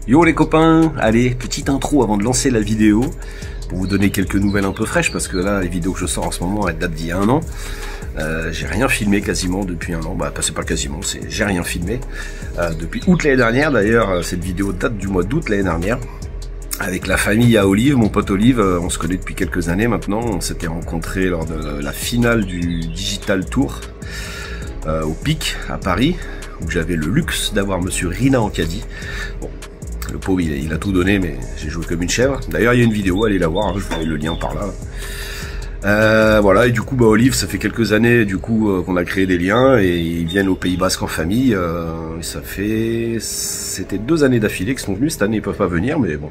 Yo les copains, allez, petite intro avant de lancer la vidéo, pour vous donner quelques nouvelles un peu fraîches, parce que là, les vidéos que je sors en ce moment, elles datent d'il y a un an. J'ai rien filmé quasiment depuis un an, bah c'est pas quasiment, c'est j'ai rien filmé. Depuis août l'année dernière, d'ailleurs, cette vidéo date du mois d'août l'année dernière. Avec la famille à Olive, mon pote Olive, on se connaît depuis quelques années maintenant, on s'était rencontrés lors de la finale du Digital Tour, au Pic, à Paris, où j'avais le luxe d'avoir monsieur Rina en caddie. Bon, le pauvre il a tout donné, mais j'ai joué comme une chèvre. D'ailleurs il y a une vidéo, allez la voir, hein, je vous mets le lien par là. Voilà, et du coup bah Olive, ça fait quelques années du coup qu'on a créé des liens, et ils viennent au Pays Basque en famille. C'était 2 années d'affilée qu'ils sont venus. Cette année ils peuvent pas venir, mais bon,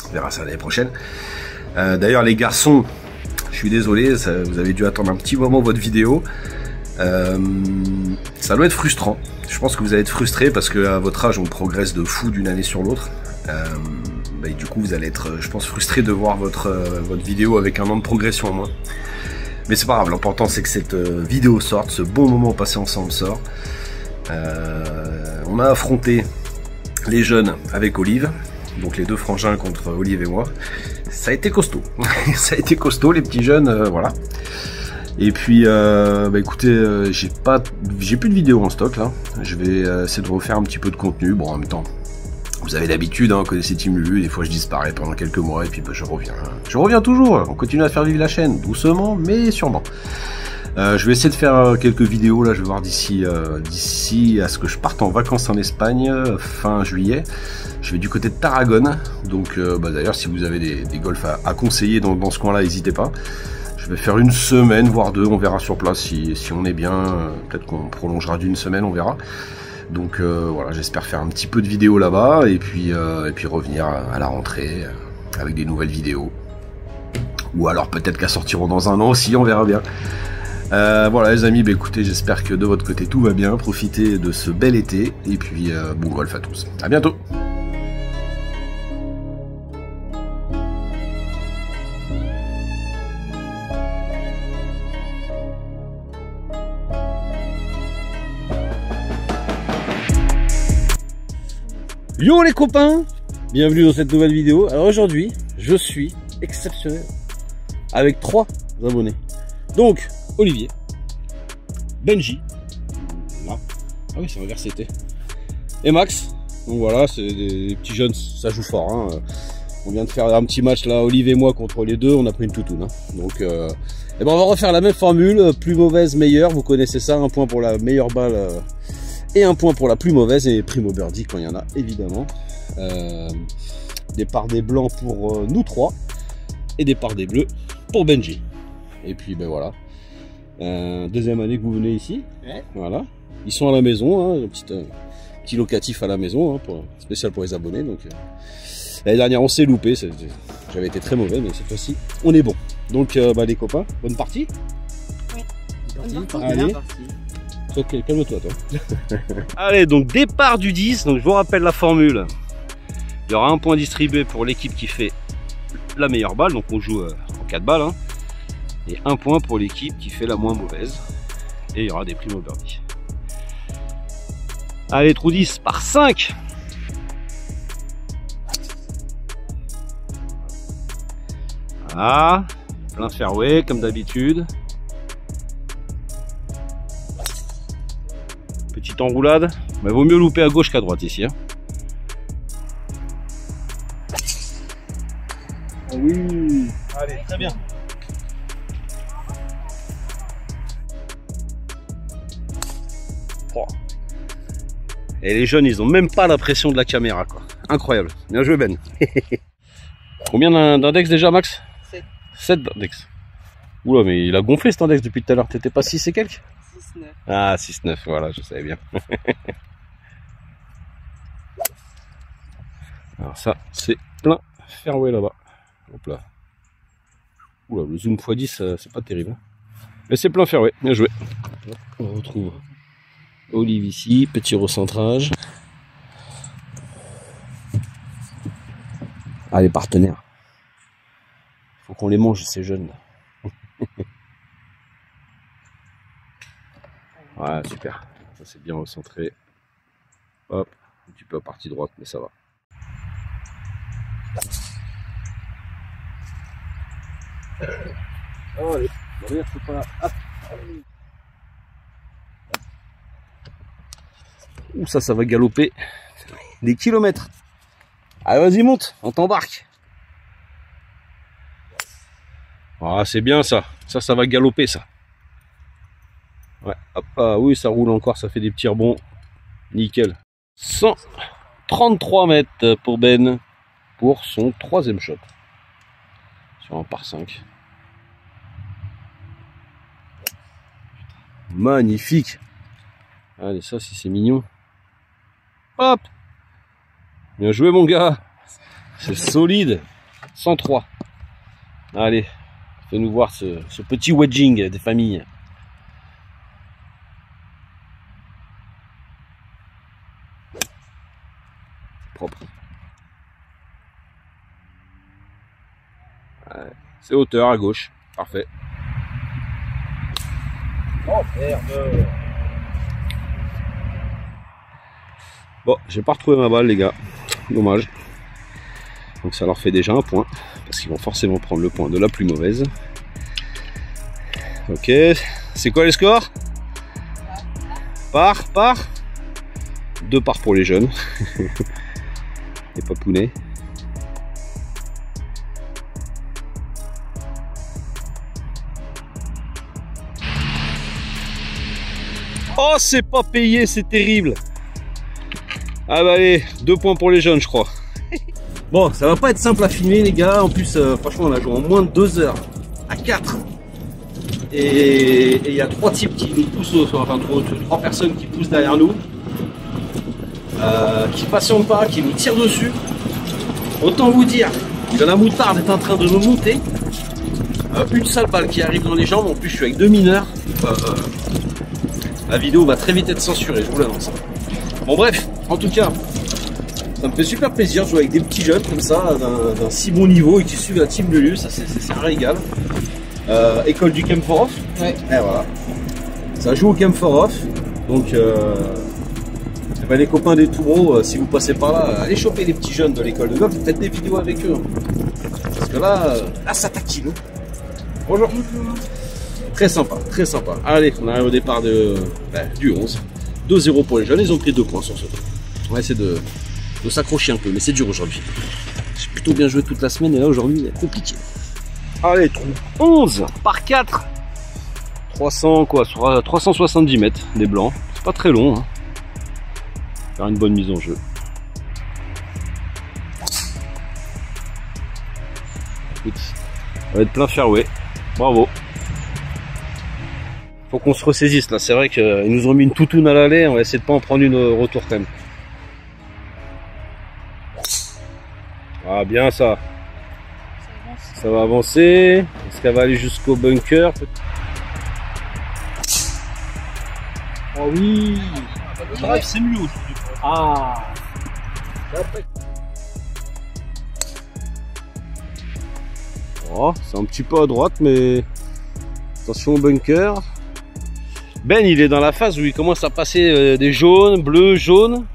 on verra ça l'année prochaine. D'ailleurs les garçons, je suis désolé, vous avez dû attendre un petit moment votre vidéo. Ça doit être frustrant. Je pense que vous allez être frustrés parce que à votre âge on progresse de fou d'une année sur l'autre. Et du coup vous allez être, je pense, frustré de voir votre vidéo avec un an de progression en moins. Mais c'est pas grave, l'important c'est que cette vidéo sorte, ce bon moment passé ensemble sort. On a affronté les jeunes avec Olive, donc les 2 frangins contre Olive et moi. Ça a été costaud. Ça a été costaud les petits jeunes, voilà. Et puis bah écoutez, j'ai plus de vidéos en stock là. Je vais essayer de refaire un petit peu de contenu. Bon, en même temps, vous avez l'habitude, hein, vous connaissez Team Lulu, des fois je disparais pendant quelques mois et puis bah, je reviens. Je reviens toujours, on continue à faire vivre la chaîne, doucement mais sûrement. Je vais essayer de faire quelques vidéos là, je vais voir d'ici à ce que je parte en vacances en Espagne, fin juillet. Je vais du côté de Tarragone, donc bah, d'ailleurs si vous avez des golfs à conseiller dans ce coin là, n'hésitez pas. Je vais faire 1 semaine, voire 2, on verra sur place si on est bien, peut-être qu'on prolongera d'1 semaine, on verra. Donc voilà, j'espère faire un petit peu de vidéos là-bas, et puis revenir à la rentrée avec des nouvelles vidéos. Ou alors peut-être qu'elles sortiront dans un an aussi, on verra bien. Voilà les amis, bah, écoutez, j'espère que de votre côté tout va bien, profitez de ce bel été, et puis bon golf à tous. À bientôt. Yo les copains, bienvenue dans cette nouvelle vidéo. Alors aujourd'hui, je suis exceptionnel avec 3 abonnés. Donc, Olivier, Benji, là, ah oui c'est inversé, et Max. Donc voilà, c'est des petits jeunes, ça joue fort, hein. On vient de faire un petit match là, Olive et moi contre les 2, on a pris une toutoune, hein. Donc et ben on va refaire la même formule, plus mauvaise, meilleure, vous connaissez ça, 1 point pour la meilleure balle et 1 point pour la plus mauvaise, et primo birdie quand il y en a, évidemment. Départ des blancs pour nous 3, et départ des bleus pour Benji. Et puis ben voilà, 2e année que vous venez ici, ouais. Voilà, ils sont à la maison, hein, un petit locatif à la maison, hein, spécial pour les abonnés. Donc l'année dernière on s'est loupé, j'avais été très mauvais, mais cette fois-ci on est bon. Donc bah, les copains, bonne partie. Oui. Bonne partie. Allez. Ok, calme-toi toi. Allez, donc départ du 10, donc je vous rappelle la formule. Il y aura 1 point distribué pour l'équipe qui fait la meilleure balle, donc on joue en 4 balles, hein, et 1 point pour l'équipe qui fait la moins mauvaise, et il y aura des primo birdie. Allez, trou 10 par 5. Voilà, plein fairway comme d'habitude. Petite enroulade, mais vaut mieux louper à gauche qu'à droite ici, hein. Oh oui, allez, très bien. Oh. Et les jeunes, ils ont même pas la pression de la caméra, quoi. Incroyable. Bien joué Ben. Combien d'index déjà, Max? 7. 7 d'index. Oula, mais il a gonflé cet index depuis tout à l'heure. T'étais pas 6 et quelques? 6-9. Ah, 6-9, voilà, je savais bien. Alors ça, c'est plein fairway là-bas. Hop là. Oula, le zoom x10, c'est pas terrible. Mais c'est plein fairway, bien joué. On retrouve Olive ici, petit recentrage. Ah, les partenaires. Faut qu'on les mange, ces jeunes. Voilà, super. Ça c'est bien recentré. Hop, un petit peu à partie droite, mais ça va. Oh, allez, regarde, c'est pas là. Ah. Ouh, ça va galoper des kilomètres. Allez, vas-y, monte, on t'embarque. Ah, c'est bien ça. Ça va galoper, ça. Ouais, hop, ah oui, ça roule encore, ça fait des petits rebonds. Nickel. 133 mètres pour Ben pour son troisième shot. Sur un par 5. Magnifique. Allez, ça, si c'est mignon. Hop. Bien joué, mon gars. C'est solide. 103. Allez, fais-nous voir ce petit wedging des familles. Propre. Ouais, c'est hauteur à gauche. Parfait. Oh merde. Bon, j'ai pas retrouvé ma balle, les gars. Dommage. Donc ça leur fait déjà un point. Parce qu'ils vont forcément prendre le point de la plus mauvaise. Ok. C'est quoi les scores? Par 2 parts pour les jeunes. Les papounets. Oh, c'est pas payé, c'est terrible. Ah bah allez, 2 points pour les jeunes, je crois. Bon, ça va pas être simple à filmer, les gars. En plus, franchement, on a joué en moins de 2 heures à 4. Et il y a 3 types qui nous poussent, enfin 3 personnes qui poussent derrière nous, qui patientent pas, qui nous tirent dessus. Autant vous dire que la moutarde est en train de me monter. Une sale balle qui arrive dans les jambes. En plus, je suis avec 2 mineurs. La vidéo va très vite être censurée, je vous l'annonce. Bon bref, en tout cas, ça me fait super plaisir de jouer avec des petits jeunes comme ça, d'un si bon niveau et qui suivent la team de Lulu, ça c'est un régal. École du Camp for Off. Ouais. Et voilà. Ça joue au Camp for Off. Donc ben, les copains des Toureaux, si vous passez par là, allez choper les petits jeunes de l'école de golf, faites des vidéos avec eux. Parce que là ça taquine. Bonjour. Très sympa, très sympa. Allez, on arrive au départ du 11. 2-0 pour les jeunes, ils ont pris 2 points sur ce tour. On va essayer de s'accrocher un peu, mais c'est dur aujourd'hui. J'ai plutôt bien joué toute la semaine et là aujourd'hui, c'est compliqué. Allez, trou 11 par 4. 300 quoi, 370 mètres des blancs. C'est pas très long. Hein. Faire une bonne mise en jeu. Écoute, on va être plein fairway. Bravo. Faut qu'on se ressaisisse là, c'est vrai qu'ils nous ont mis une toutoune à l'aller, on va essayer de pas en prendre une au retour quand même. Ah bien ça. Ça va avancer. Est-ce qu'elle va aller jusqu'au bunker? Oh oui. Le drive c'est mieux aujourd'hui. Ah. Oh, c'est un petit peu à droite mais attention au bunker. Ben il est dans la phase où il commence à passer des jaunes, bleus, jaunes.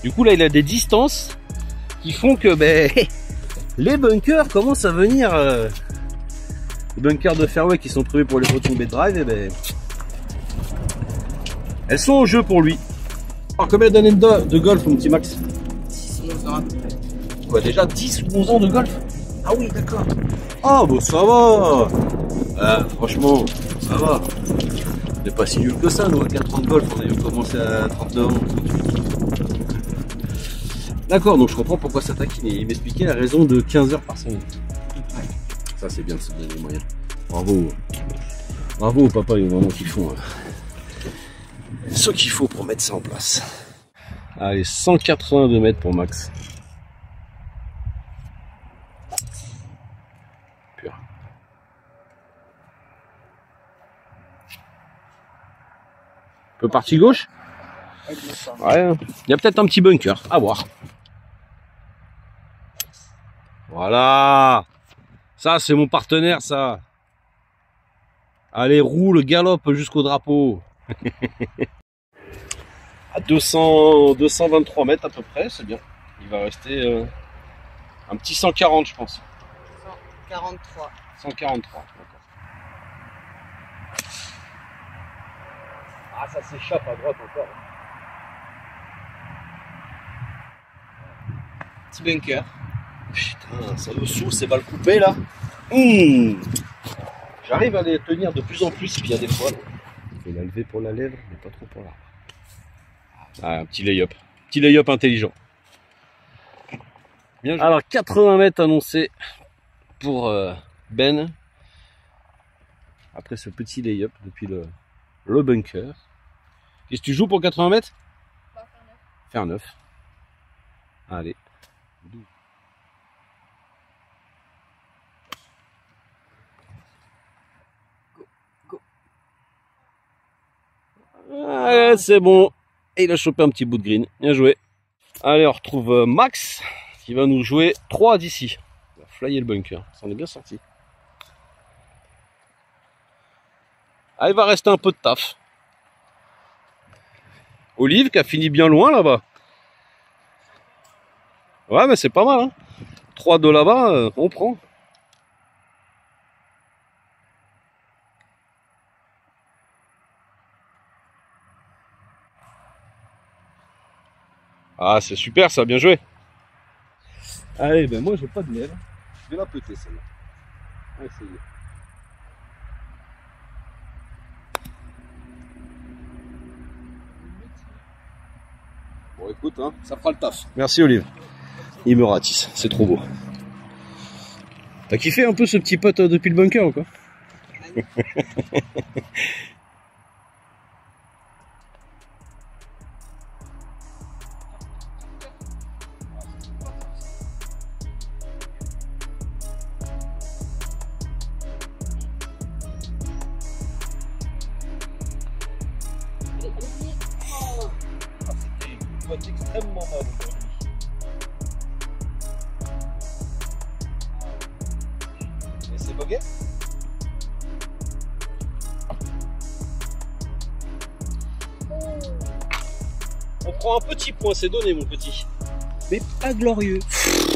Du coup là il a des distances qui font que ben, les bunkers commencent à venir. Les bunkers de fairway qui sont prévus pour les retombées de drive, et ben, elles sont au jeu pour lui. Alors, combien d'années de golf mon petit Max? 10 ou 11 ans à peu près. Quoi déjà 10 ou 11 ans de golf? Ah oui d'accord. Ah bon ça va. Franchement ça va. On n'est pas si nul que ça, nous à 4 ans de golf, on a eu commencé à 39 ans. D'accord, donc je comprends pourquoi ça taquine. Il m'expliquait la raison de 15 heures par semaine. Ouais. Ça c'est bien, c'est bien les moyens. Bravo. Bravo papa, il y a vraiment qu'ils font ce qu'il faut pour mettre ça en place. Allez, 182 mètres pour Max. Pur. Un peu partie gauche. Ouais, il y a peut-être un petit bunker, à voir. Voilà. Ça, c'est mon partenaire, ça. Allez, roule, galope jusqu'au drapeau. À 223 mètres à peu près, c'est bien. Il va rester un petit 140, je pense. 143. 143, d'accord. Ah, ça s'échappe à droite encore. Petit bunker. Putain, ça me saoule, c'est mal coupé là. J'arrive à les tenir de plus en plus, puis il y a des fois. Il faut la lever pour la lèvre, mais pas trop pour l'arbre. Ah, un petit lay-up. Petit lay-up intelligent. Bien joué. Alors, 80 mètres annoncés pour Ben. Après ce petit lay-up depuis le bunker. Qu'est-ce que tu joues pour 80 mètres? Faire 9. Allez. Allez, c'est bon. Et il a chopé un petit bout de green. Bien joué. Allez, on retrouve Max qui va nous jouer 3 d'ici. Il va flyer le bunker. Ça en est bien sorti. Ah, il va rester un peu de taf. Olive qui a fini bien loin là-bas. Ouais, mais c'est pas mal. Hein. 3 de là-bas, on prend. Ah, c'est super ça, bien joué. Allez, ben moi j'ai pas de miel. Je vais la péter celle-là. On va essayer. Bon écoute, hein, ça fera le taf. Merci Olive. Il me ratisse, c'est trop beau. T'as kiffé un peu ce petit pote depuis le bunker ou quoi? C'était extrêmement mal aujourd'hui. Et c'est bugué? On prend un petit point, c'est donné mon petit. Mais pas glorieux.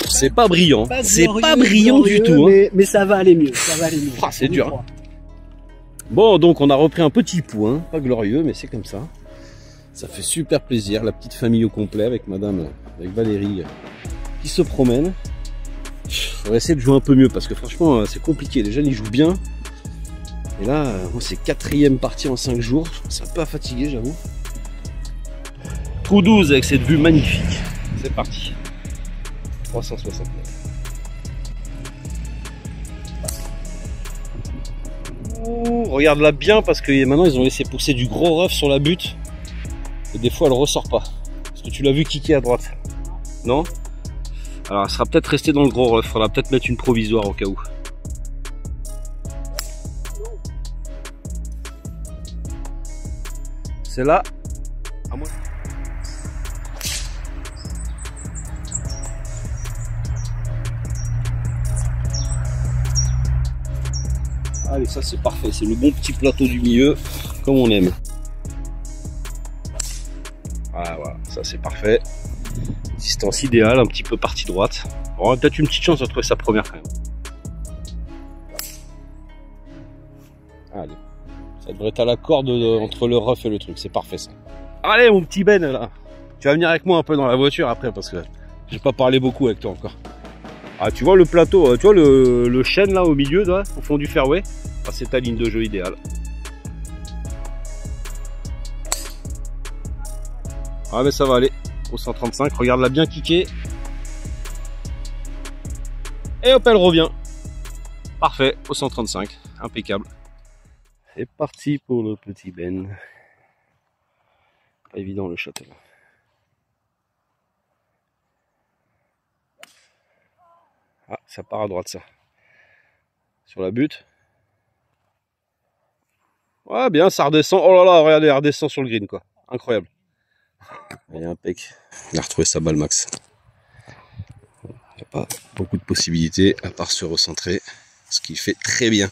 C'est pas brillant. C'est glorieux, pas brillant du tout. Hein. Mais ça va aller mieux. Ça va aller mieux. Ah, c'est dur. Hein. Bon, donc on a repris un petit point. Pas glorieux, mais c'est comme ça. Ça fait super plaisir. La petite famille au complet avec madame, avec Valérie qui se promène. On va essayer de jouer un peu mieux parce que franchement, c'est compliqué. Les jeunes, ils jouent bien. Et là, moi, c'est 4e partie en 5 jours. C'est un peu fatigué, j'avoue. Trou 12 avec cette vue magnifique. C'est parti. 360 mètres. Ouh, regarde-la bien parce que maintenant ils ont laissé pousser du gros rough sur la butte. Et des fois elle ressort pas. Parce que tu l'as vu kicker à droite. Non? Alors elle sera peut-être restée dans le gros rough. Faudra peut-être mettre une provisoire au cas où. C'est là. À moi. Allez, ça c'est parfait, c'est le bon petit plateau du milieu, comme on aime. Ah, voilà, ça c'est parfait. Distance idéale, un petit peu partie droite. On a peut-être une petite chance de trouver sa première quand même. Allez, ça devrait être à la corde entre le rough et le truc, c'est parfait ça. Allez mon petit Ben là, tu vas venir avec moi un peu dans la voiture après parce que j'ai pas parlé beaucoup avec toi encore. Ah, tu vois le plateau, tu vois le chêne là au milieu, là, au fond du fairway, ah, c'est ta ligne de jeu idéale. Ah mais ça va aller, au 135, regarde-la bien kicker. Et hop, elle revient. Parfait, au 135, impeccable. C'est parti pour le petit Ben. Pas évident le shot là. Ah, ça part à droite ça. Sur la butte. Ouais, bien, ça redescend. Oh là là, regardez, elle redescend sur le green quoi. Incroyable. Il y a un pec. Il a retrouvé sa balle max. Il n'y a pas beaucoup de possibilités à part se recentrer. Ce qu'il fait très bien.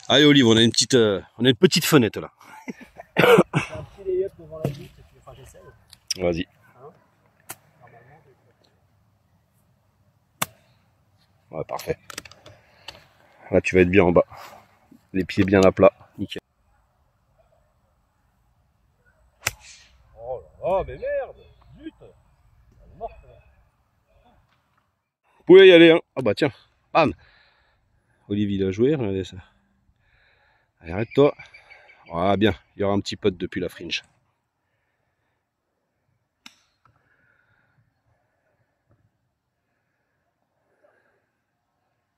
Allez Olive, on a une petite fenêtre là. Un petit lay-up devant la butte, enfin j'essaye. Vas-y. Ouais, parfait. Là, tu vas être bien en bas. Les pieds bien à plat. Nickel. Oh là là, mais merde! Zut! Elle est morte, là. Vous pouvez y aller, hein. Ah bah tiens, bam! Olivier il a joué, regardez ça. Allez, arrête-toi. Ah bien, il y aura un petit pote depuis la fringe.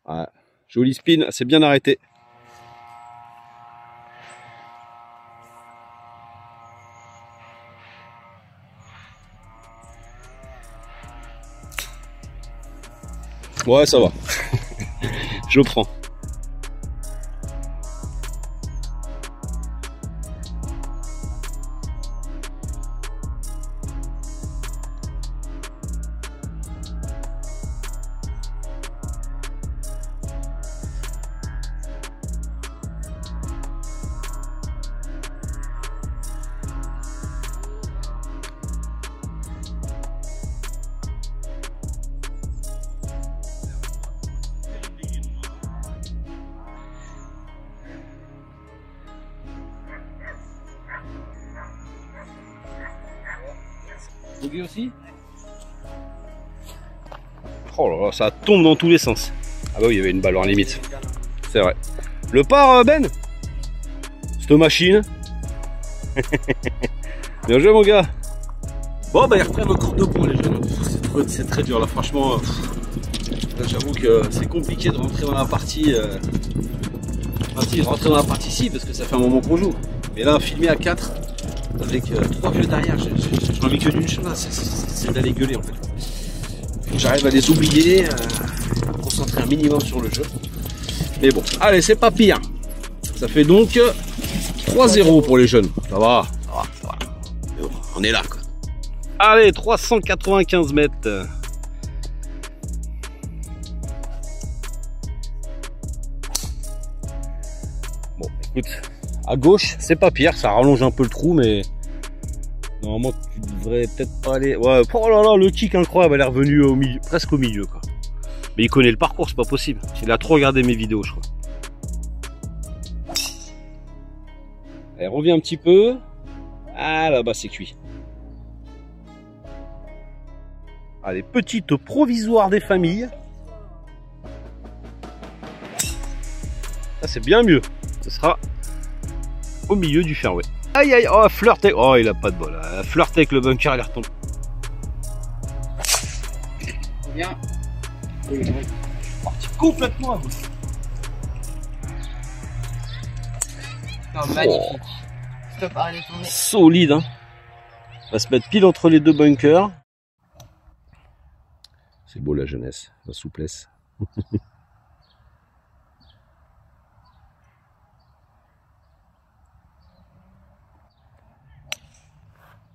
Ah, joli spin, c'est bien arrêté. Ouais, ça va. Je prends. Bogey aussi? Oh là là, ça tombe dans tous les sens. Ah bah oui, il y avait une balle en limite. C'est vrai. Le par, Ben? Cette machine. Bien joué, mon gars. Bon, bah ils reprennent encore 2 points, les jeunes. C'est très dur, là, franchement. J'avoue que c'est compliqué de rentrer dans la partie. De rentrer dans la partie ici, parce que ça fait un moment qu'on joue. Mais là, filmer à 4, avec 3 vieux derrière, j'ai envie que d'une chose, c'est d'aller gueuler en fait. J'arrive à les oublier, me concentrer un minimum sur le jeu. Mais bon, allez, c'est pas pire. Ça fait donc 3-0 pour les jeunes. Ça va, ça va, ça va. Mais bon, on est là quoi. Allez, 395 mètres. Bon, écoute, à gauche, c'est pas pire, ça rallonge un peu le trou, mais normalement tu devrais peut-être pas aller. Ouais, oh là là, le kick incroyable, elle est revenue au milieu, presque au milieu quoi. Mais il connaît le parcours, c'est pas possible. Il a trop regardé mes vidéos, je crois. Elle revient un petit peu. Ah là-bas, c'est cuit. Allez, petite provisoire des familles. Ça, c'est bien mieux. Ce sera au milieu du fairway. Aïe aïe, oh, flirt avec... Oh, il a pas de bol. Flirt avec le bunker, il retombe. Bien. Parti complètement à gauche. Non, magnifique. Stop, arrête de tourner. Solide, hein. On va se mettre pile entre les deux bunkers. C'est beau la jeunesse, la souplesse.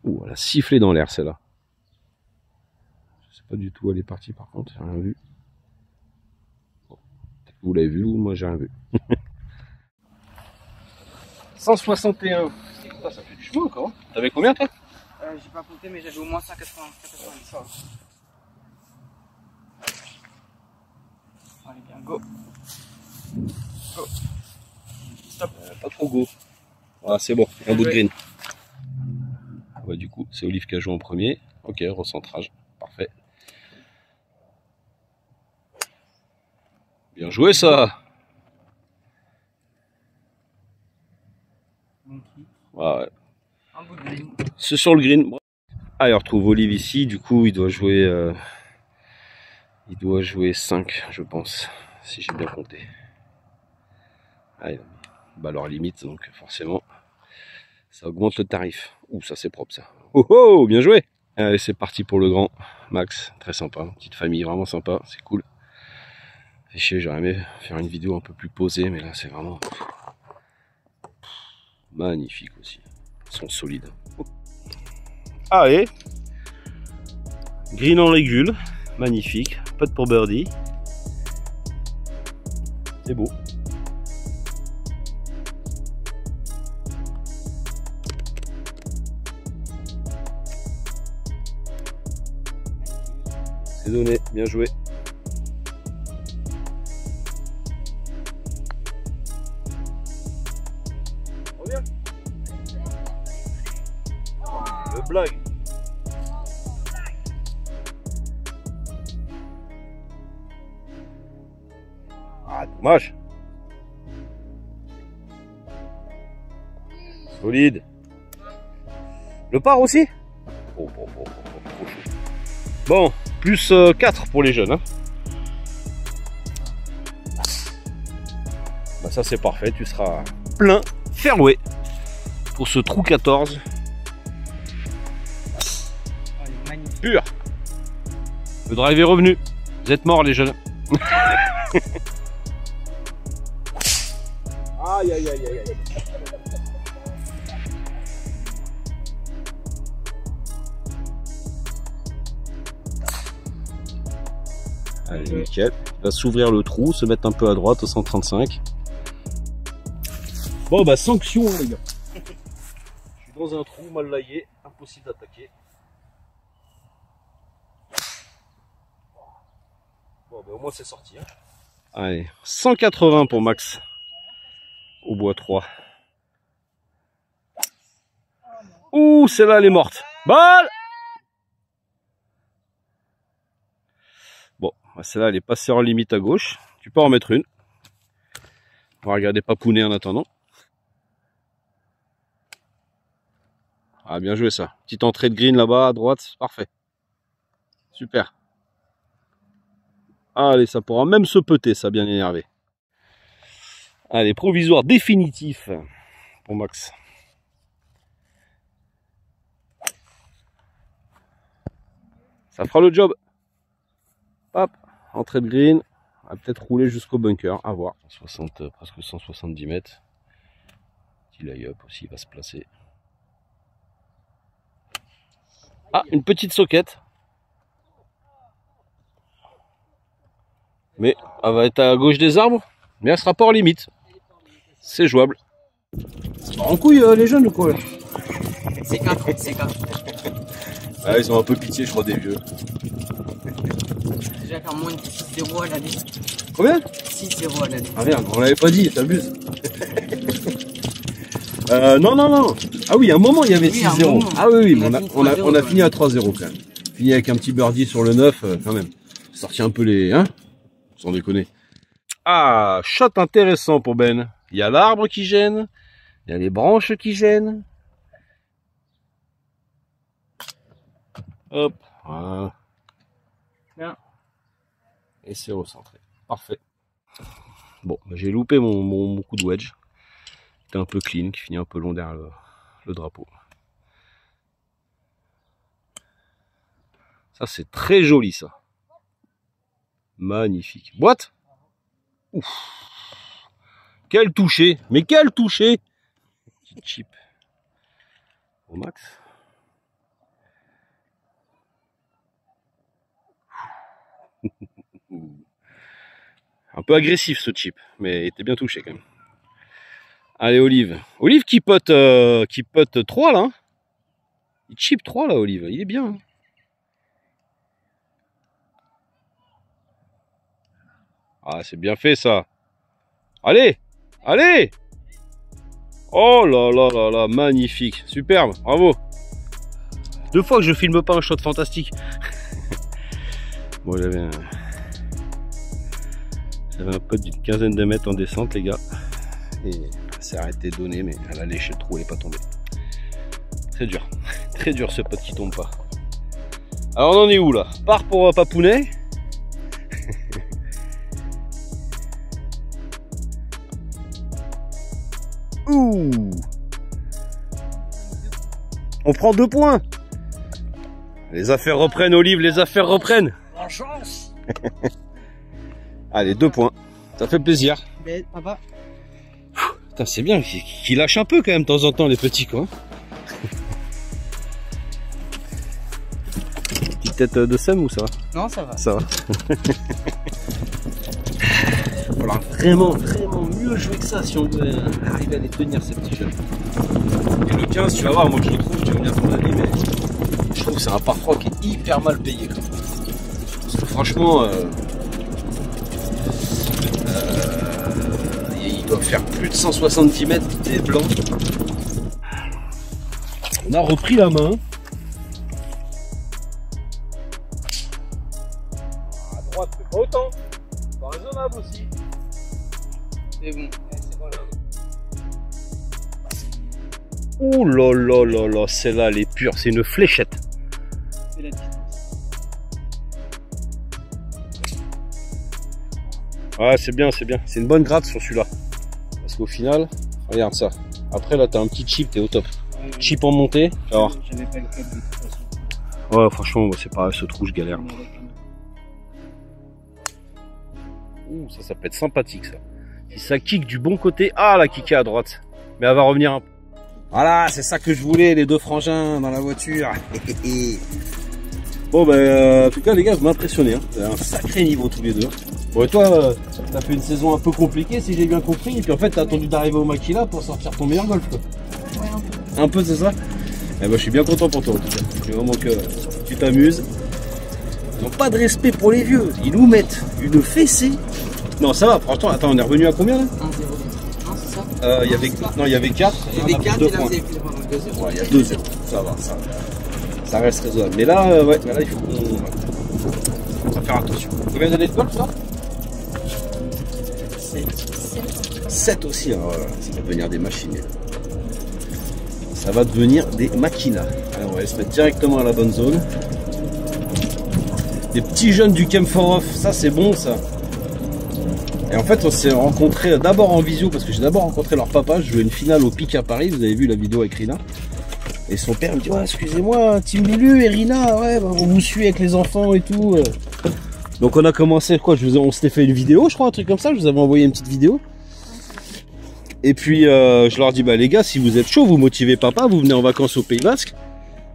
Ouh, elle a sifflé dans l'air celle-là. Je sais pas du tout où elle est partie par contre, j'ai rien vu. Bon, peut-être que vous l'avez vu ou moi j'ai rien vu. 161. Ah, ça fait du chemin encore. T'avais combien toi? J'ai pas compté, mais j'avais au moins 190. Allez, bien, go. Go. Stop. Pas trop go. Voilà, c'est bon, un bout de green. Ouais, du coup, c'est Olive qui a joué en premier. Ok, recentrage. Parfait. Bien joué ça. Ouais. Un bout de green. C'est sur le green. Allez, on retrouve Olive ici. Du coup, il doit jouer 5, je pense, si j'ai bien compté. Allez, bah leur limite, donc forcément, ça augmente le tarif. Ouh, ça c'est propre ça. Oh oh, bien joué. Allez, c'est parti pour le grand Max. Très sympa, petite famille, vraiment sympa, c'est cool. Fait chier, j'aurais aimé faire une vidéo un peu plus posée, mais là c'est vraiment magnifique aussi. Ils sont solides. Allez, green en régule, magnifique, putt pour birdie. C'est beau. C'est donné, bien joué. Ah, dommage. Solide. Le par aussi? Oh, trop chaud. Bon, plus 4 pour les jeunes. Hein. Bah ça c'est parfait, tu seras plein fairway pour ce trou 14. Oh, il est magnifique. Pur. Le drive est revenu. Vous êtes morts les jeunes. Aïe aïe aïe aïe aïe. Allez, nickel. Il va s'ouvrir le trou, se mettre un peu à droite au 135. Bon bah sanction hein, les gars. Je suis dans un trou mal laillé, impossible d'attaquer. Bon bah au moins c'est sorti. Hein. Allez, 180 pour Max. Au bois 3. Ouh, celle-là elle est morte. Balle! Bon, celle-là elle est passée en limite à gauche. Tu peux en mettre une. On va regarder papounet en attendant. Ah, bien joué ça. Petite entrée de green là-bas à droite, parfait. Super. Allez, ça pourra même se peuter, ça, bien énervé. Allez, provisoire définitif pour Max. Ça fera le job. Hop, entrée de green. On va peut-être rouler jusqu'au bunker, à voir. 60, presque 170 mètres. Petit lay-up aussi, il va se placer. Ah, une petite soquette. Mais elle va être à gauche des arbres, mais elle sera pas en limite. C'est jouable. En couille les jeunes ou quoi? C'est 4, c'est 4. Ah, ils ont un peu pitié, je crois, des vieux. Déjà faire moins de 6-0 à l'année. Combien? 6-0 à l'année. Ah merde, on l'avait pas dit, t'abuses. Non. Ah oui, à un moment il y avait Oui, 6-0. Ah oui, mais on a fini à 3-0 quand même. Fini avec un petit birdie sur le 9 quand même. Sorti un peu les... Hein? Sans déconner. Ah, shot intéressant pour Ben. Il y a l'arbre qui gêne. Il y a les branches qui gênent. Hop. Voilà. Bien. Et c'est recentré. Parfait. Bon, j'ai loupé mon coup de wedge. C'était un peu clean, qui finit un peu long derrière le drapeau. Ça, c'est très joli, ça. Magnifique. Boîte. Ouf. Quel toucher. Mais quel toucher. Petit chip. Au max. Un peu agressif ce chip, mais il était bien touché quand même. Allez, Olive. Olive qui pote 3 là. Hein. Il chip 3 là, Olive. Il est bien. Hein. Ah, c'est bien fait ça. Allez, allez. Oh là là là là, magnifique. Superbe, bravo. 2 fois que je filme pas un shot fantastique. Bon, j'avais un pote d'une quinzaine de mètres en descente, les gars. Et elle s'est arrêtée de donner, mais elle a léché le trou, elle n'est pas tombée. Très dur. Très dur ce pote qui tombe pas. Alors on en est où là? Part pour Papounet. Ouh. On prend 2 points. Les affaires reprennent, Olive, les affaires reprennent. La chance. Allez, 2 points. Ça fait plaisir. Ben, papa. Putain, c'est bien qu'ils lâchent un peu quand même de temps en temps les petits quoi. Petite tête de sème ou ça va? Non, ça va. Ça va. Il va falloir vraiment mieux jouer que ça si on veut arriver à les tenir ces petits jeunes. Et le 15, tu vas voir, moi je le trouve, tu vas me dire ton avis, mais je trouve que c'est un par 3 qui est hyper mal payé. Quoi. Parce que franchement, il doit faire plus de 170 mètres des blancs. On a repris la main. À droite, c'est pas autant. C'est pas raisonnable aussi. C'est bon. C'est bon là. Ouh là là là là, celle-là elle est pure, c'est une fléchette. C'est la distance. Ouais, c'est bien, c'est bien. C'est une bonne gratte sur celui-là. Parce qu'au final, regarde ça. Après là, t'as un petit chip, t'es au top. Ouais, Chip en montée. Alors, j'avais pas le câble de toute façon. ouais, franchement, moi, c'est pareil, ce trou, je galère. Ouh, ça peut être sympathique ça. Si ça kick du bon côté, ah, la kick à droite. Mais elle va revenir un peu. Voilà, c'est ça que je voulais, les deux frangins dans la voiture. Bon, ben, en tout cas, les gars, vous m'impressionnez. Hein. Vous avez un sacré niveau tous les deux. Bon, et toi, t'as fait une saison un peu compliquée, si j'ai bien compris. Et puis en fait, t'as attendu d'arriver au Makila pour sortir ton meilleur golf, quoi. Ouais, un peu. Un peu, c'est ça? Eh ben, je suis bien content pour toi, en tout cas. Je suis vraiment que tu t'amuses. Ils n'ont pas de respect pour les vieux. Ils nous mettent une fessée. Non, ça va, franchement. Attends, on est revenu à combien là? 1-0. Non, c'est ça. Il y avait 4. Il y avait 4 2 et là points. vous avez pris le 2-0. Ouais, il y a 2-0. Ça va, ça va. Ça reste raisonnable. Mais là, ouais, là, il faut qu'on va faire attention. Combien d'années de golf, ça? 7 aussi. Alors, voilà, ça va devenir des machines. Ça va devenir des maquinas. Alors, on va aller se mettre directement à la bonne zone. Les petits jeunes du Camp for Off, ça c'est bon ça. Et en fait, on s'est rencontrés d'abord en visio parce que j'ai d'abord rencontré leur papa. Je jouais une finale au Pic à Paris. Vous avez vu la vidéo avec Rina. Et son père me dit, ouais, excusez-moi, Team Lulu et Rina, ouais, bah, on vous suit avec les enfants et tout. Donc on a commencé, quoi, on s'était fait une vidéo, je crois, un truc comme ça. Je vous avais envoyé une petite vidéo. Et puis je leur dis, bah les gars, si vous êtes chaud, vous motivez papa, vous venez en vacances au Pays Basque.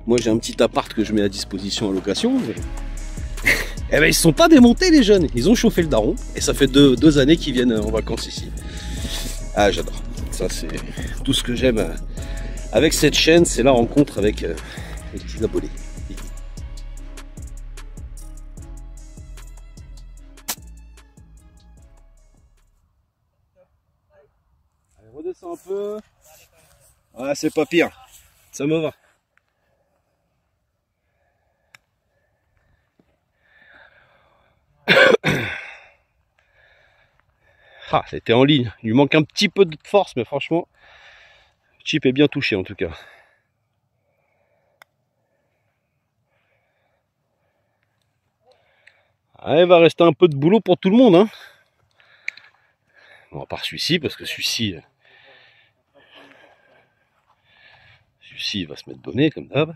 Moi j'ai un petit appart que je mets à disposition en location. Et ben ils se sont pas démontés les jeunes, ils ont chauffé le daron. Et ça fait deux années qu'ils viennent en vacances ici. Ah j'adore, ça c'est tout ce que j'aime avec cette chaîne, c'est la rencontre avec les petits abonnés. Allez, redescends un peu. Ah c'est pas pire, ça me va. Ah, c'était en ligne. Il lui manque un petit peu de force, mais franchement, le chip est bien touché en tout cas. Ah, il va rester un peu de boulot pour tout le monde. Hein. Bon, à part celui-ci, parce que celui-ci il va se mettre bonnet comme d'hab.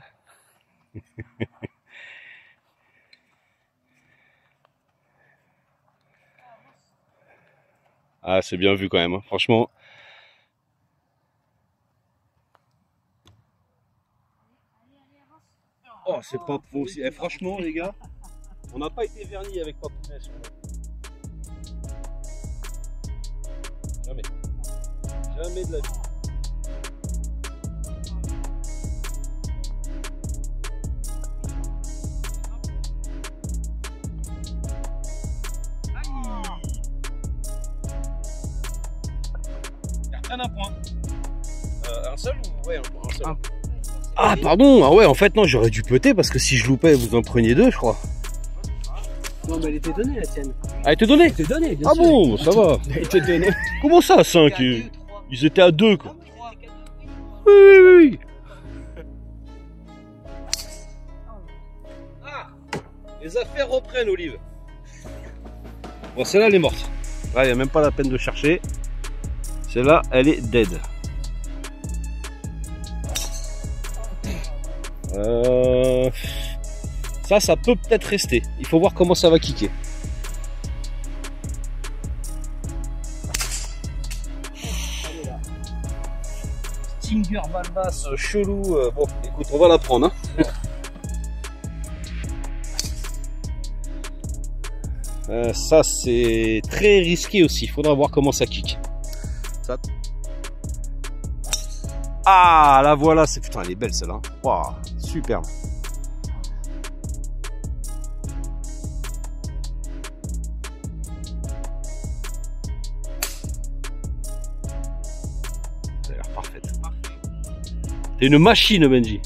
Ah, c'est bien vu quand même, hein. Franchement. Oh, c'est pas possible. Eh, franchement, les gars, on n'a pas été vernis avec Papounet. Jamais. Jamais de la vie. Un point. Un seul ou ouais, un seul. Ah pardon, ah ouais en fait non j'aurais dû putter parce que si je loupais vous en preniez 2 je crois. Non mais elle était donnée la tienne. Elle était donnée? Elle était donnée bien Ah sûr. bon ça va. Elle était donnée. Comment ça à 5? Ils étaient à 2 quoi. Oui. Ah, les affaires reprennent Olive. Bon celle-là elle est morte. Là il n'y a même pas la peine de chercher. Celle-là, elle est dead. Ça peut peut-être rester. Il faut voir comment ça va kicker. Stinger Balbas chelou. Bon, écoute, on va la prendre. Hein. Ça, c'est très risqué aussi. Il faudra voir comment ça kick. Ah, la voilà, c'est putain, elle est belle celle-là. Waouh, superbe. Ça a l'air parfaite. T'es une machine, Benji.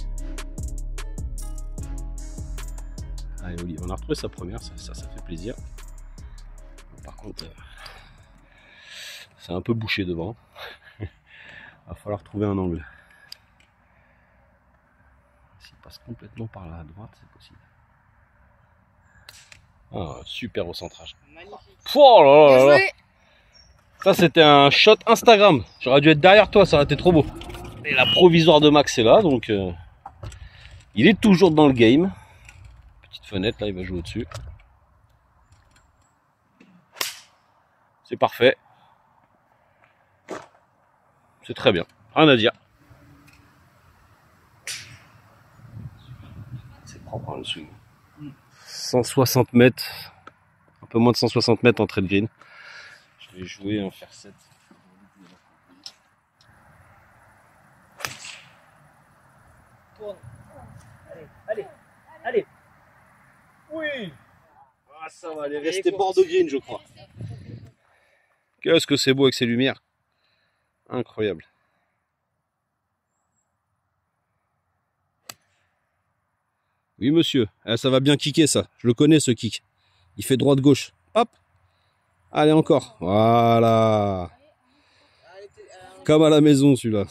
Allez, Olive, on a retrouvé sa première, ça fait plaisir. Par contre, C'est un peu bouché devant. Va falloir trouver un angle. S'il passe complètement par la droite, c'est possible. Ah, super au centrage. Magnifique. Oh là là Bien là. joué. Ça c'était un shot Instagram. J'aurais dû être derrière toi, ça aurait été trop beau. Et la provisoire de Max est là, donc il est toujours dans le game. Petite fenêtre là, il va jouer au-dessus. C'est parfait. C'est très bien. Rien à dire. C'est propre hein, le swing. 160 mètres. Un peu moins de 160 mètres entrée de green. Je vais jouer un fer 7. Tourne. Allez, allez, allez. Oui. Ah, ça va aller rester bord de green, je crois. Qu'est-ce que c'est beau avec ces lumières. Incroyable. Oui, monsieur. Ah, ça va bien kicker, ça. Je le connais, ce kick. Il fait droite-gauche. Hop. Allez, encore. Voilà. Comme à la maison, celui-là.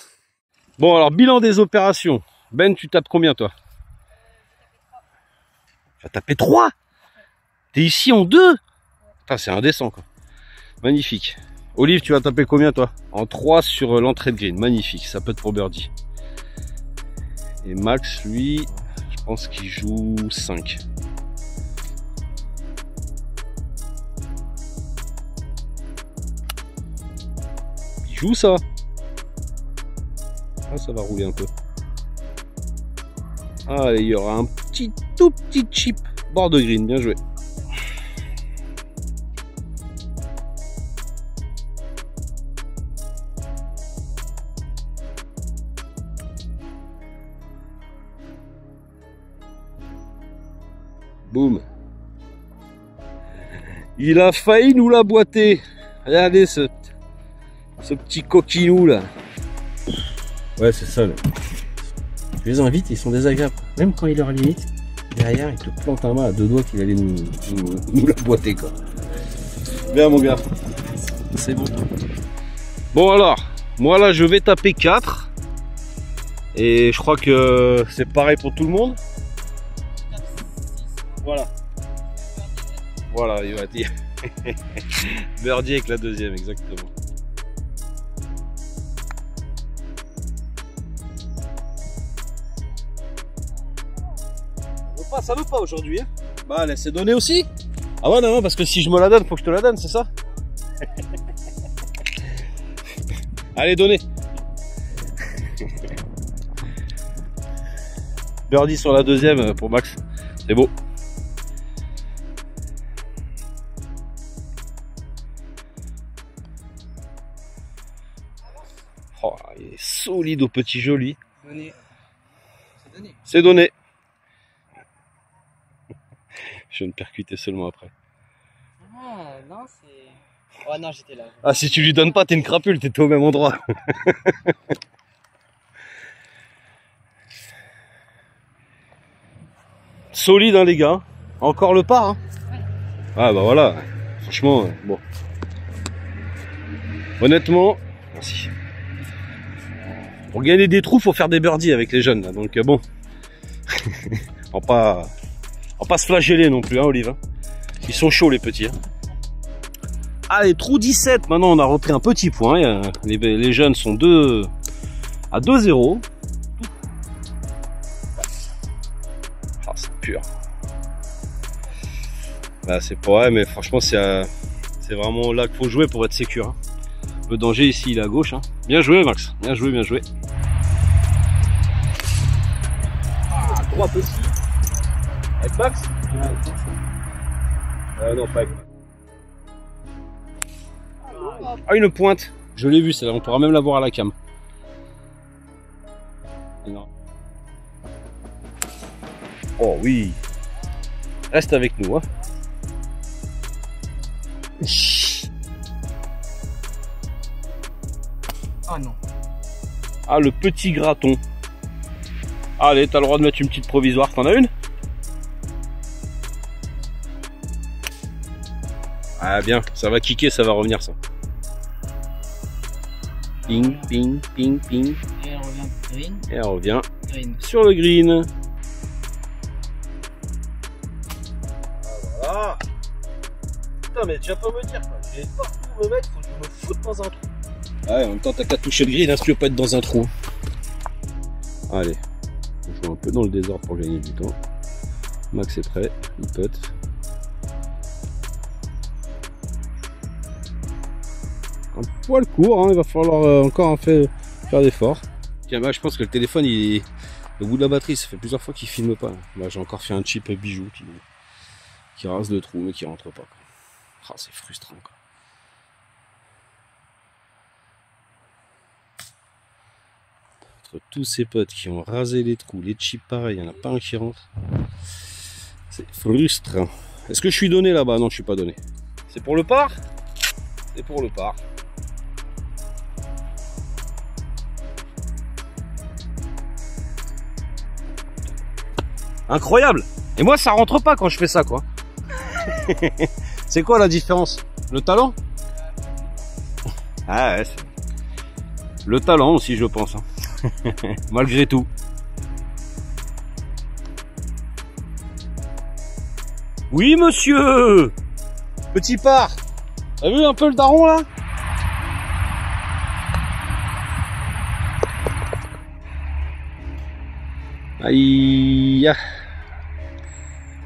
Bon, alors, bilan des opérations. Ben, tu tapes combien, toi? Tu vas taper 3. T'es ici en 2. Putain, c'est indécent, quoi. Magnifique. Olive, tu vas taper combien, toi? En 3 sur l'entrée de green. Magnifique. Ça peut être pour birdie. Et Max, lui, je pense qu'il joue 5. Il joue ça. Ah, ça va rouler un peu. Allez, il y aura un tout petit chip bord de green. Bien joué. Boum. Il a failli nous la boiter. Regardez ce petit coquinou là. Ouais, c'est ça. Là. Je les invite, ils sont désagréables. Même quand il leur limite, derrière, il te plante un main à 2 doigts qu'il allait nous la boiter quoi. Bien mon gars. C'est bon. Bon alors, moi là je vais taper 4. Et je crois que c'est pareil pour tout le monde. Voilà. Voilà, il va dire. Birdie avec la deuxième, exactement. Ça veut pas aujourd'hui. Hein. Bah, laissez donner aussi. Ah ouais, non, parce que si je me la donne, faut que je te la donne, c'est ça? Allez, donnez. Birdie sur la deuxième pour Max. C'est beau. Oh, il est solide au petit joli. Donné. C'est donné. C'est donné. Je vais me percuter seulement après. Ah non, c'est... Oh non, j'étais là. Ah, si tu lui donnes pas, t'es une crapule, t'étais au même endroit. Solide, hein, les gars. Encore le par, hein. Ah, bah voilà. Franchement, bon. Honnêtement, merci. Pour gagner des trous, faut faire des birdies avec les jeunes, là. Donc, bon. On va pas se flageller non plus, hein, Olive. Hein. Ils sont chauds, les petits. Hein. Allez, trou 17. Maintenant, on a repris un petit point. Les jeunes sont à 2-0. Ah, c'est pur. Là, c'est pas vrai, mais franchement, c'est vraiment là qu'il faut jouer pour être sécure. Hein. Le danger ici, il est à gauche. Hein. Bien joué, Max. Bien joué, bien joué. Ah, 3 petits. Avec Max? Non, pas avec Max. Ah, une pointe. Je l'ai vu, celle-là. On pourra même la voir à la cam. Non. Oh oui. Reste avec nous. Hein. Oh non. Ah, le petit graton. Allez, t'as le droit de mettre une petite provisoire. T'en as une? Ah bien, ça va kicker, ça va revenir ça. Ping, ping, ping, ping. Et elle revient green. Et elle revient Green. sur le green. Voilà. Putain, mais tu vas pas me dire quoi. J'ai partout où me mettre, faut que je me foute dans un trou. Ouais, en même temps, t'as qu'à toucher le green, hein, si tu veux pas être dans un trou. Allez, on joue un peu dans le désordre pour gagner du temps. Max est prêt, il putt. Un poil court, hein, il va falloir encore faire d'efforts. Tiens, bah, je pense que le téléphone, le bout de la batterie, ça fait plusieurs fois qu'il filme pas. Bah, j'ai encore fait un chip bijou qui rase le trou, mais qui rentre pas. Ah, c'est frustrant, quoi. Entre tous ces potes qui ont rasé les trous, les chips pareil, il n'y en a pas un qui rentre. C'est frustrant. Est-ce que je suis donné là-bas? Non, je suis pas donné. C'est pour le par? C'est pour le par. Incroyable! Et moi, ça rentre pas quand je fais ça, quoi. C'est quoi la différence? Le talent? Ah ouais, le talent aussi, je pense. Hein. Malgré tout. Oui, monsieur! Petit par! T'as vu un peu le daron là? Aïe!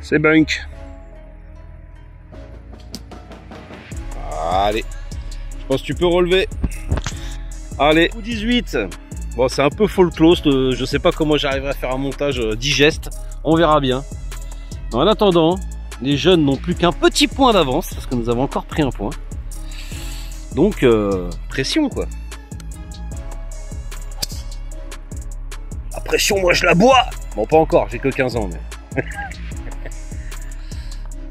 C'est bunk. Allez. Je pense que tu peux relever. Allez, 18. Bon, c'est un peu full close. Je sais pas comment j'arriverai à faire un montage digeste. On verra bien. En attendant, les jeunes n'ont plus qu'un petit point d'avance parce que nous avons encore pris un point. Donc, pression quoi. La pression, moi je la bois. Bon, pas encore, j'ai que 15 ans. Mais...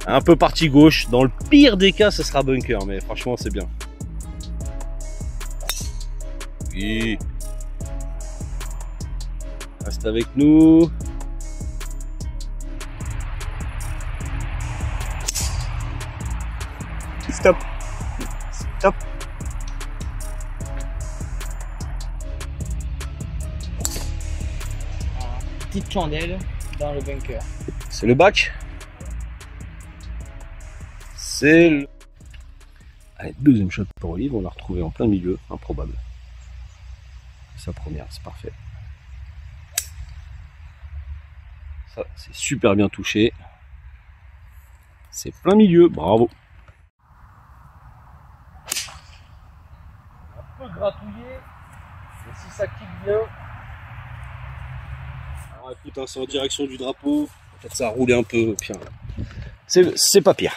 un peu partie gauche. Dans le pire des cas, ce sera bunker. Mais franchement, c'est bien. Oui. Reste avec nous. Stop. Stop. Petite chandelle dans le bunker. C'est le bac. C'est le... Allez, deuxième shot pour Olive. On l'a retrouvé en plein milieu. Improbable. Sa première, c'est parfait. Ça, c'est super bien touché. C'est plein milieu. Bravo. Un peu gratouillé, mais si ça kick bien. Alors écoute, hein, c'est en direction du drapeau. Peut-être ça a roulé un peu. C'est pas pire.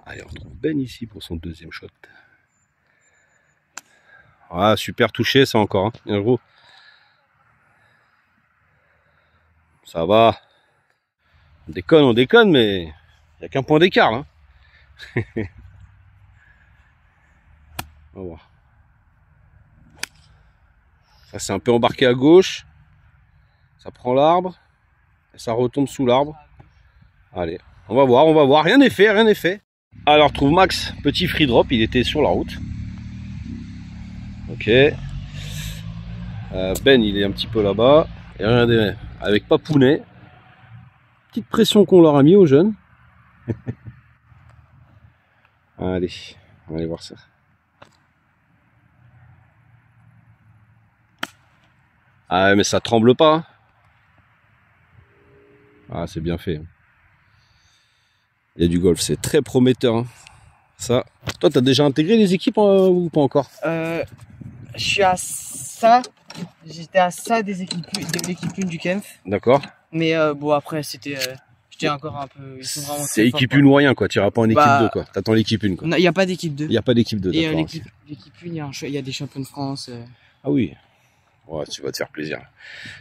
Allez, on retrouve Ben ici pour son deuxième shot. Ah, super touché ça encore. Hein. Bien gros. Ça va. On déconne, mais il n'y a qu'un point d'écart. Hein. On va voir. Ça c'est un peu embarqué à gauche. Ça prend l'arbre. Et ça retombe sous l'arbre. Allez, on va voir. Rien n'est fait. Alors, on retrouve Max, petit free drop. Il était sur la route. Ok. Ben, il est un petit peu là-bas. Et regardez, avec Papounet. Petite pression qu'on leur a mis aux jeunes. Allez, on va aller voir ça. Ah mais ça tremble pas. Ah c'est bien fait. Il y a du golf, c'est très prometteur. Hein. Ça. Toi, t'as déjà intégré les équipes ou pas encore? Je suis à ça. J'étais à ça de l'équipe 1 du Kempf. D'accord. Mais bon après c'était. J'étais encore un peu. C'est équipe 1 ou rien quoi. Tu iras pas en équipe 2 quoi. T'attends l'équipe 1 quoi. Non, il n'y a pas d'équipe 2. Il n'y a pas d'équipe 2. Et l'équipe 1, il y a des champions de France. Ah oui. Ouais, tu vas te faire plaisir.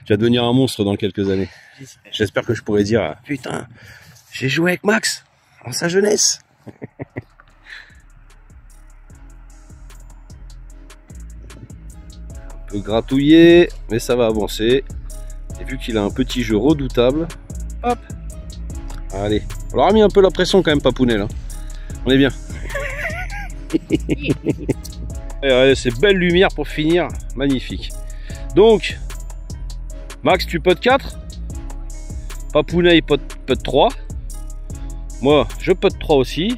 Tu vas devenir un monstre dans quelques années. J'espère que je pourrai dire putain, j'ai joué avec Max en sa jeunesse. Un peu gratouillé, mais ça va avancer. Et vu qu'il a un petit jeu redoutable, hop. Allez, on leur a mis un peu la pression quand même, Papounet là. On est bien. Et regardez, ces belles lumières pour finir, magnifique. Donc, Max, tu putt 4, Papounet il putt 3, moi je putt 3 aussi,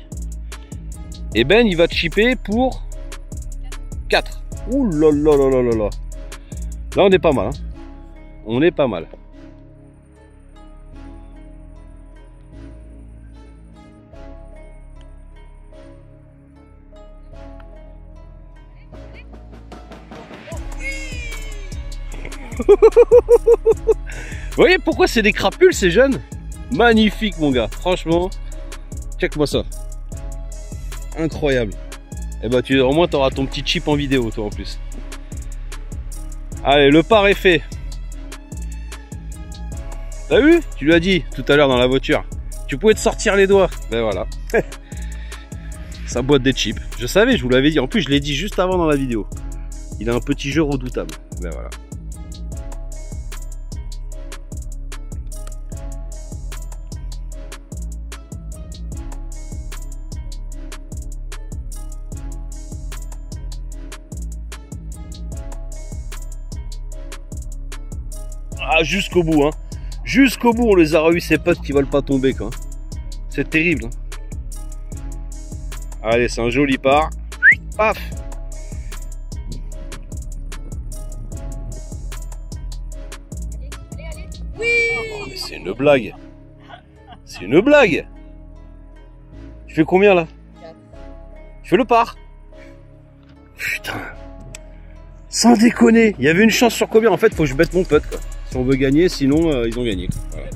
et Ben il va chipper pour 4. Ouh là là là là là là. Là on est pas mal, hein. On est pas mal. Vous voyez pourquoi c'est des crapules ces jeunes? Magnifique mon gars, franchement. Check-moi ça. Incroyable. Et bah au moins tu auras ton petit chip en vidéo toi en plus. Allez, le par est fait. T'as vu? Tu lui as dit tout à l'heure dans la voiture. Tu pouvais te sortir les doigts. Ben voilà. Sa boîte des chips. Je savais, je vous l'avais dit. En plus je l'ai dit juste avant dans la vidéo. Il a un petit jeu redoutable. Ben voilà. Ah, jusqu'au bout, hein. Jusqu'au bout, on les a reçus, ces potes qui veulent pas tomber, quoi. C'est terrible. Hein. Allez, c'est un joli par. Paf. Oui. Oh, mais c'est une blague. C'est une blague. Tu fais combien, là? 4. Tu fais le par. Putain. Sans déconner. Il y avait une chance sur combien? En fait, faut que je bête mon pote, quoi. Si on veut gagner, sinon ils ont gagné. Voilà.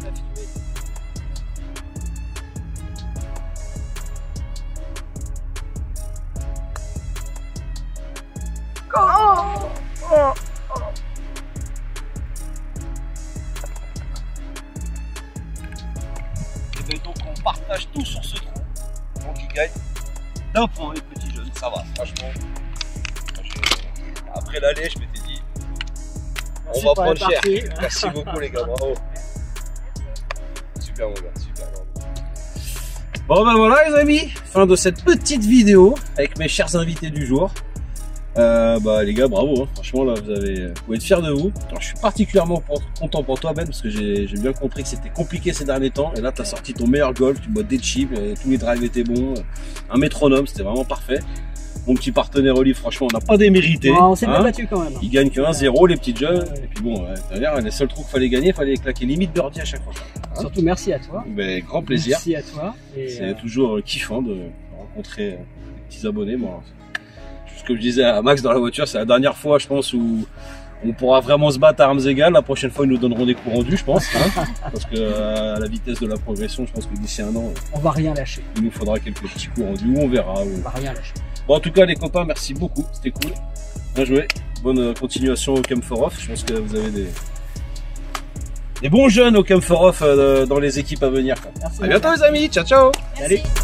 Et bien, donc on partage tout sur ce trou. Donc il gagne d'un point les petits jeunes. Ça va, franchement. Après l'aller, je m'étais dit. On va prendre cher. Merci beaucoup les gars, bravo. Super mon gars, super. Bon ben voilà les amis, fin de cette petite vidéo avec mes chers invités du jour. Bah les gars, bravo, hein. Franchement là vous pouvez être fiers de vous. Alors, je suis particulièrement content pour toi Ben parce que j'ai bien compris que c'était compliqué ces derniers temps. Et là tu as sorti ton meilleur golf, tu bois des chips, tous les drives étaient bons, un métronome, c'était vraiment parfait. Mon petit partenaire Olive, franchement, on n'a pas démérité. Non, on s'est bien battu quand même. Il gagne que 1-0, les petites jeunes. Et puis bon, les seuls trous qu'il fallait gagner, il fallait claquer limite birdie à chaque fois. Hein, surtout merci à toi. Ben, grand plaisir. Merci à toi. C'est toujours kiffant de rencontrer des petits abonnés. Moi, ce que je disais à Max dans la voiture, c'est la dernière fois, je pense, où on pourra vraiment se battre à armes égales. La prochaine fois, ils nous donneront des coups rendus, je pense. Hein, parce que à la vitesse de la progression, je pense que d'ici un an, on va rien lâcher. Il nous faudra quelques petits coups rendus, on verra. On va rien lâcher. Bon, en tout cas, les copains, merci beaucoup. C'était cool. Bien joué. Bonne continuation au Camp for Off. Je pense que vous avez des bons jeunes au Camp for Off dans les équipes à venir. Merci. À bientôt, les amis. Ciao, ciao. Merci. Salut.